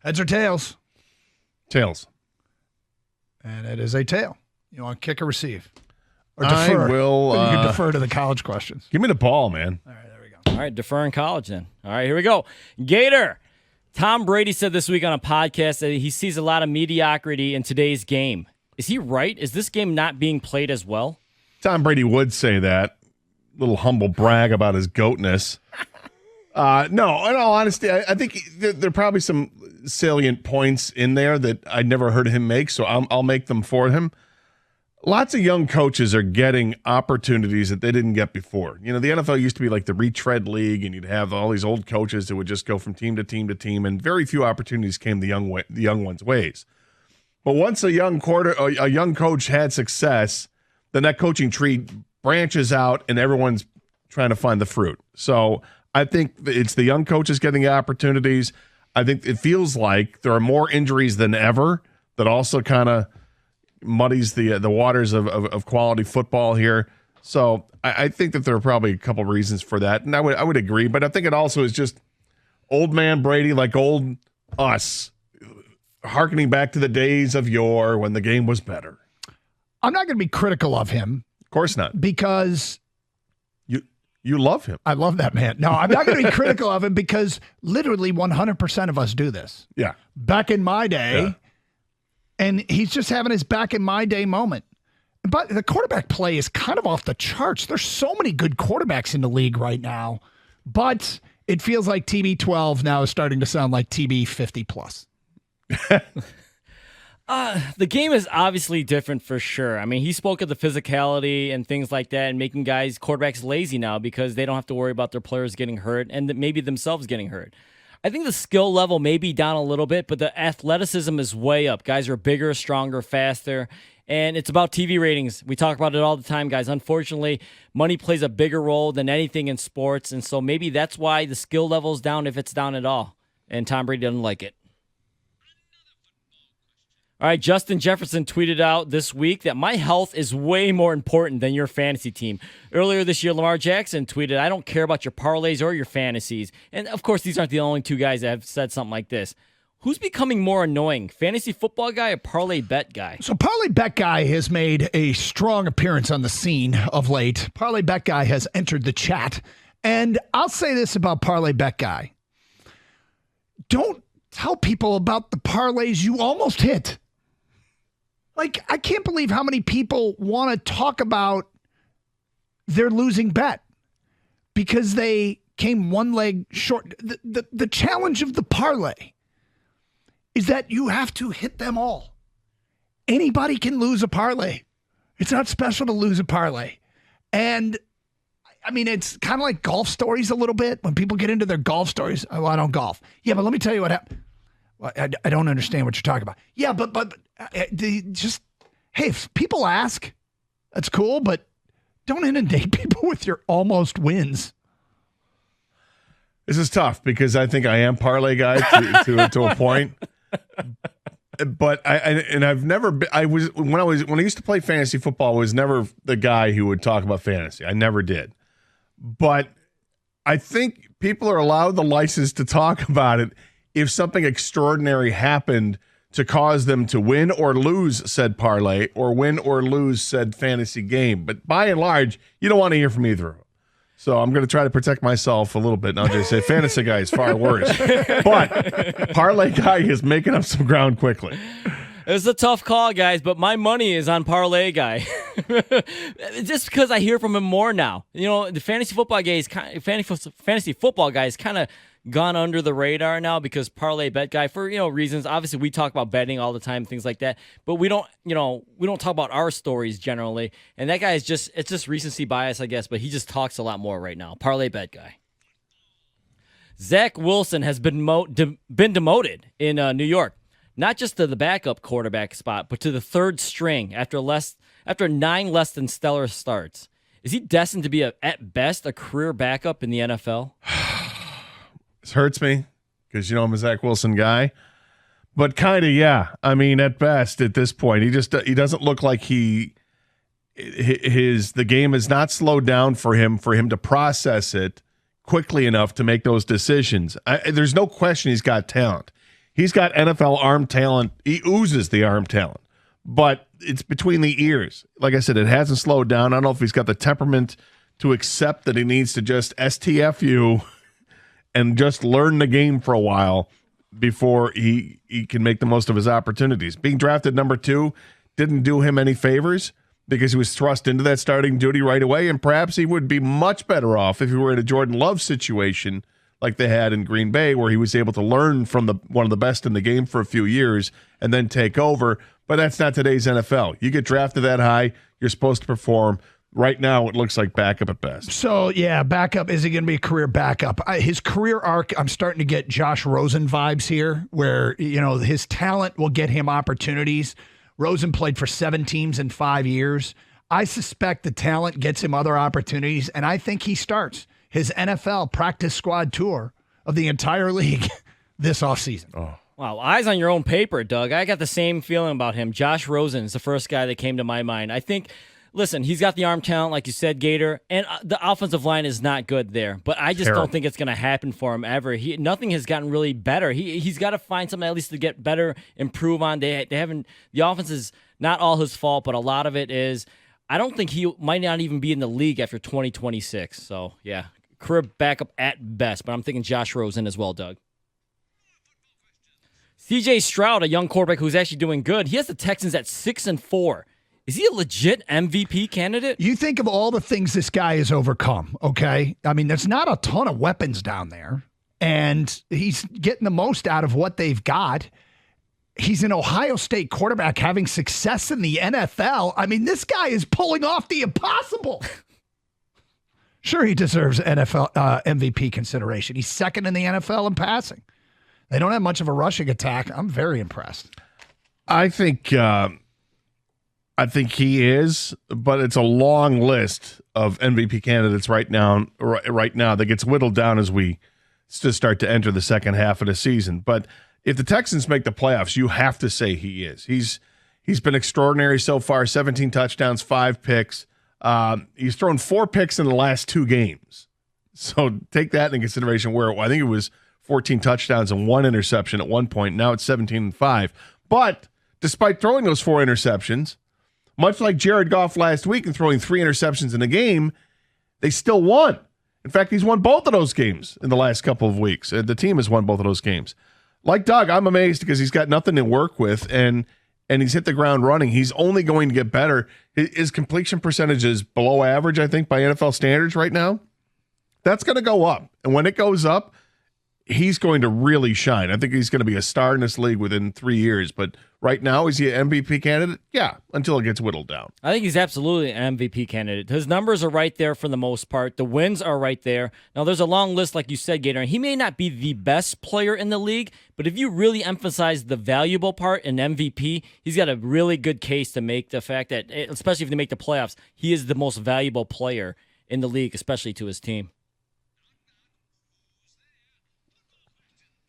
Heads or tails? Tails. And it is a tail. You want to kick or receive? Or defer? I will. You can defer to the college questions. Give me the ball, man. All right, there we go. All right, defer in college then. All right, here we go. Gator. Tom Brady said this week on a podcast that he sees a lot of mediocrity in today's game. Is he right? Is this game not being played as well? Tom Brady would say that. Little humble brag about his goatness. No, in all honesty, I think there are probably some salient points in there that I never heard him make, so I'll make them for him. Lots of young coaches are getting opportunities that they didn't get before. You know, the NFL used to be like the retread league, and you'd have all these old coaches that would just go from team to team to team, and very few opportunities came the young ones' ways. But once a young coach had success, then that coaching tree branches out, and everyone's trying to find the fruit. So I think it's the young coaches getting the opportunities. I think it feels like there are more injuries than ever that also kind of muddies the waters of quality football here. So I think that there are probably a couple reasons for that, and I would agree. But I think it also is just old man Brady, like old us, hearkening back to the days of yore when the game was better. I'm not going to be critical of him. Of course not. Because you love him. I love that man. No, I'm not going to be critical of him because literally 100% of us do this. Yeah. Back in my day, and he's just having his back in my day moment. But the quarterback play is kind of off the charts. There's so many good quarterbacks in the league right now, but it feels like TB12 now is starting to sound like TB50 plus. The game is obviously different for sure. I mean, he spoke of the physicality and things like that and making quarterbacks lazy now because they don't have to worry about their players getting hurt and maybe themselves getting hurt. I think the skill level may be down a little bit, but the athleticism is way up. Guys are bigger, stronger, faster, and it's about TV ratings. We talk about it all the time, guys. Unfortunately, money plays a bigger role than anything in sports, and so maybe that's why the skill level is down, if it's down at all, and Tom Brady doesn't like it. All right, Justin Jefferson tweeted out this week that my health is way more important than your fantasy team. Earlier this year, Lamar Jackson tweeted, I don't care about your parlays or your fantasies. And, of course, these aren't the only two guys that have said something like this. Who's becoming more annoying, fantasy football guy or parlay bet guy? So parlay bet guy has made a strong appearance on the scene of late. Parlay bet guy has entered the chat. And I'll say this about parlay bet guy. Don't tell people about the parlays you almost hit. Like, I can't believe how many people want to talk about their losing bet because they came one leg short. The challenge of the parlay is that you have to hit them all. Anybody can lose a parlay. It's not special to lose a parlay. And, I mean, it's kind of like golf stories a little bit. When people get into their golf stories, oh, I don't golf. Yeah, but let me tell you what happened. Well, I don't understand what you're talking about. Yeah, but just, hey, if people ask, that's cool, but don't inundate people with your almost wins. This is tough because I think I am parlay guy to a point. But I've never been, when I used to play fantasy football, I was never the guy who would talk about fantasy. I never did. But I think people are allowed the license to talk about it if something extraordinary happened to cause them to win or lose said parlay or win or lose said fantasy game. But by and large, you don't want to hear from either of them. So I'm going to try to protect myself a little bit. And I'll just say fantasy guy is far worse. But parlay guy is making up some ground quickly. It's a tough call, guys, but my money is on parlay guy. Just because I hear from him more now. You know, the fantasy football guy is kind of gone under the radar now because parlay bet guy for reasons. Obviously, we talk about betting all the time, things like that, but we don't talk about our stories generally. And that guy it's just recency bias, I guess, but he just talks a lot more right now. Parlay bet guy. Zach Wilson has been demoted in New York, not just to the backup quarterback spot, but to the third string after 9 less than stellar starts. Is he destined to be at best a career backup in the NFL? This hurts me because, I'm a Zach Wilson guy. But kind of, yeah. I mean, at best, at this point, he doesn't look like the game is not slowed down for him to process it quickly enough to make those decisions. There's no question he's got talent. He's got NFL arm talent. He oozes the arm talent, but it's between the ears. Like I said, it hasn't slowed down. I don't know if he's got the temperament to accept that he needs to just STFU and just learn the game for a while before he can make the most of his opportunities. Being drafted number 2 didn't do him any favors because he was thrust into that starting duty right away, and perhaps he would be much better off if he were in a Jordan Love situation like they had in Green Bay, where he was able to learn from one of the best in the game for a few years and then take over. But that's not today's NFL. You get drafted that high, you're supposed to perform. Right now, it looks like backup at best. So, yeah, backup. Is he going to be a career backup? His career arc, I'm starting to get Josh Rosen vibes here, where, his talent will get him opportunities. Rosen played for 7 teams in 5 years. I suspect the talent gets him other opportunities, and I think he starts his NFL practice squad tour of the entire league this offseason. Oh. Wow, eyes on your own paper, Doug. I got the same feeling about him. Josh Rosen is the first guy that came to my mind. I think, listen, he's got the arm talent, like you said, Gator, and the offensive line is not good there. But I just don't think it's going to happen for him ever. Nothing has gotten really better. He's got to find something at least to get better, improve on. They haven't. The offense is not all his fault, but a lot of it is. I don't think he might not even be in the league after 2026. So yeah, career backup at best. But I'm thinking Josh Rosen as well, Doug. C.J. Stroud, a young quarterback who's actually doing good. He has the Texans at 6-4. Is he a legit MVP candidate? You think of all the things this guy has overcome, okay? I mean, there's not a ton of weapons down there, and he's getting the most out of what they've got. He's an Ohio State quarterback having success in the NFL. I mean, this guy is pulling off the impossible. Sure, he deserves NFL MVP consideration. He's second in the NFL in passing. They don't have much of a rushing attack. I'm very impressed. I think he is, but it's a long list of MVP candidates right now that gets whittled down as we start to enter the second half of the season. But if the Texans make the playoffs, you have to say he is. He's been extraordinary so far. 17 touchdowns, 5 picks. He's thrown 4 picks in the last 2 games. So take that into consideration. Where I think it was 14 touchdowns and 1 interception at one point. Now it's 17-5. But despite throwing those 4 interceptions, much like Jared Goff last week and throwing 3 interceptions in a game, they still won. In fact, he's won both of those games in the last couple of weeks. The team has won both of those games. Like Doug, I'm amazed because he's got nothing to work with, and he's hit the ground running. He's only going to get better. His completion percentage is below average, I think, by NFL standards right now. That's going to go up. And when it goes up, he's going to really shine. I think he's going to be a star in this league within 3 years. But right now, is he an MVP candidate? Yeah, until it gets whittled down. I think he's absolutely an MVP candidate. His numbers are right there for the most part. The wins are right there. Now, there's a long list, like you said, Gator, and he may not be the best player in the league, but if you really emphasize the valuable part in MVP, he's got a really good case to make the fact that, especially if they make the playoffs, he is the most valuable player in the league, especially to his team.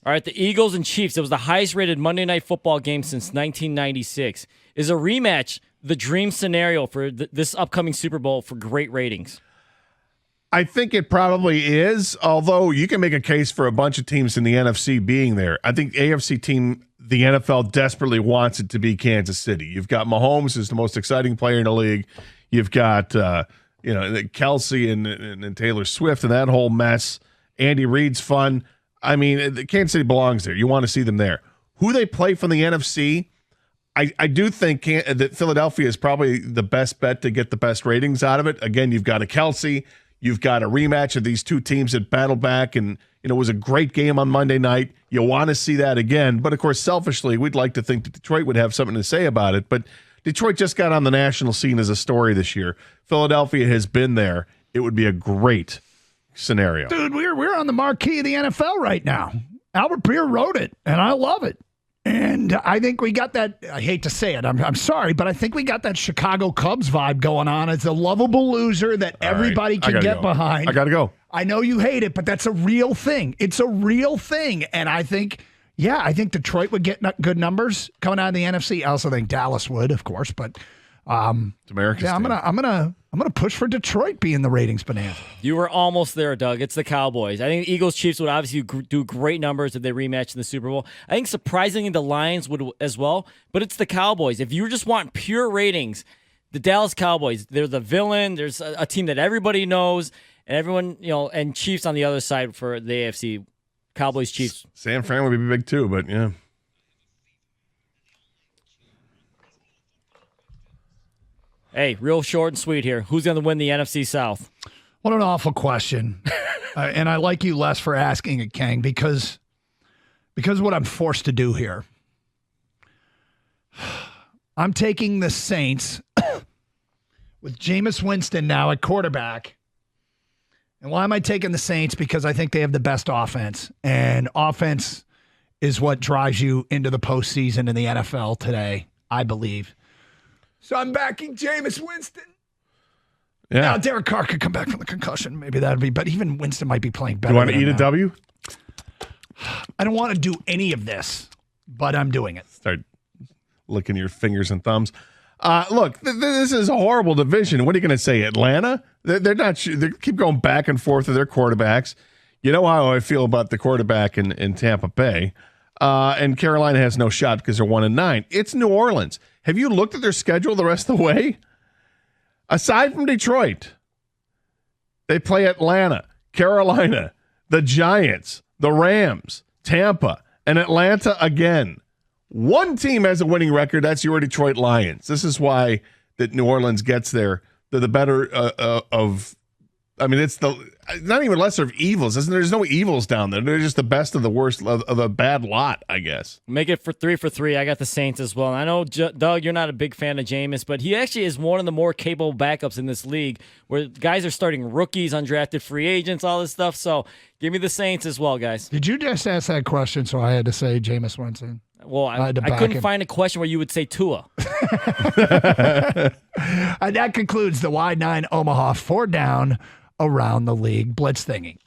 All right, the Eagles and Chiefs. It was the highest-rated Monday Night Football game since 1996. Is a rematch the dream scenario for this upcoming Super Bowl for great ratings? I think it probably is, although you can make a case for a bunch of teams in the NFC being there. I think AFC team, the NFL desperately wants it to be Kansas City. You've got Mahomes, who's the most exciting player in the league. You've got Kelsey and Taylor Swift and that whole mess. Andy Reid's fun. I mean, Kansas City belongs there. You want to see them there. Who they play from the NFC, I do think that Philadelphia is probably the best bet to get the best ratings out of it. Again, you've got a Kelsey. You've got a rematch of these two teams that battled back, and it was a great game on Monday night. You want to see that again. But, of course, selfishly, we'd like to think that Detroit would have something to say about it. But Detroit just got on the national scene as a story this year. Philadelphia has been there. It would be a great scenario. Dude, we're on the marquee of the NFL right now. Albert Breer wrote it, and I love it. And I think we got that, I hate to say it, I'm sorry, but I think we got that Chicago Cubs vibe going on. It's a lovable loser that everybody can get behind. I got to go. I know you hate it, but that's a real thing. It's a real thing. And I think Detroit would get good numbers coming out of the NFC. I also think Dallas would, of course, but it's America's team. I'm gonna I'm going to push for Detroit being the ratings bonanza. You were almost there, Doug. It's the Cowboys. I think Eagles Chiefs would obviously do great numbers if they rematch in the Super Bowl. I think surprisingly the Lions would as well, but it's the Cowboys. If you just want pure ratings, the Dallas Cowboys, they're the villain. There's a team that everybody knows, and everyone, and Chiefs on the other side for the AFC. Cowboys, Chiefs. San Fran would be big too, but yeah. Hey, real short and sweet here. Who's going to win the NFC South? What an awful question. And I like you less for asking it, Kang, because of what I'm forced to do here. I'm taking the Saints with Jameis Winston now at quarterback. And why am I taking the Saints? Because I think they have the best offense. And offense is what drives you into the postseason in the NFL today, I believe. So I'm backing Jameis Winston. Yeah. Now, Derek Carr could come back from the concussion. Maybe that would be, but even Winston might be playing better. You want to eat a W? I don't want to do any of this, but I'm doing it. Start licking your fingers and thumbs. Look, this is a horrible division. What are you going to say, Atlanta? They're not. They keep going back and forth with their quarterbacks. You know how I feel about the quarterback in Tampa Bay. And Carolina has no shot because they're 1-9. It's New Orleans. Have you looked at their schedule the rest of the way? Aside from Detroit, they play Atlanta, Carolina, the Giants, the Rams, Tampa, and Atlanta again. One team has a winning record. That's your Detroit Lions. This is why that New Orleans gets there. They're the better of. I mean, it's not even lesser of evils. There's no evils down there. They're just the best of the worst of a bad lot, I guess. Make it for 3 for 3. I got the Saints as well. And I know, Doug, you're not a big fan of Jameis, but he actually is one of the more capable backups in this league where guys are starting rookies, undrafted free agents, all this stuff. So give me the Saints as well, guys. Did you just ask that question so I had to say Jameis Winston? Well, I couldn't find a question where you would say Tua. And that concludes the Y9 Omaha 4 down around the league blitz thingy.